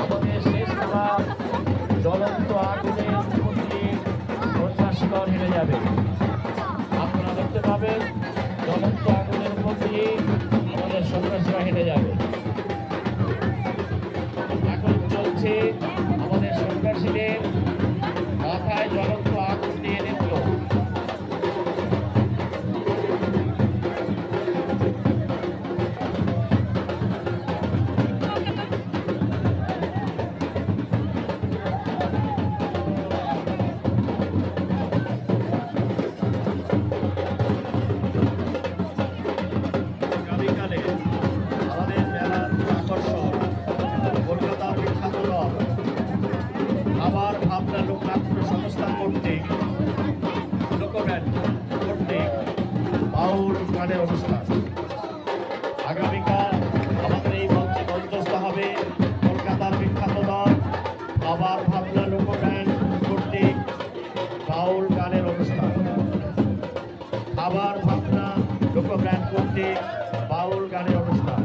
আমাদের শেষ খেলা জ্বলন্ত আগুনের মধ্যে সন্ত্রাসীগণ হেরে যাবে। আপনারা দেখতে পাবেন জ্বলন্ত আগুনের মধ্যে আমাদের সন্ত্রাসীরা হেরে যাবে। এখন চলছে আমাদের সন্ত্রাসীদের মাথায় জ্বলন্ত আগুন দিয়ে নৃত্য। আগামীকালে আমাদের মেলার আকর্ষণ কলকাতার বিখ্যাত দল আবার ভাবনা লোকনাট্য সংস্থা কর্তৃক লোকব্যান্ড কর্তৃক বাউল গানের অনুষ্ঠান। আগামীকাল আমাদের এই মঞ্চে মঞ্চস্থ হবে কলকাতার বিখ্যাত দল আবার ভাবনা লোকব্যান্ড কর্তৃক বাউল গানের অনুষ্ঠান। আবার ভাবনা লোকব্যান্ড কর্তৃক বাউল গানের অনুষ্ঠান।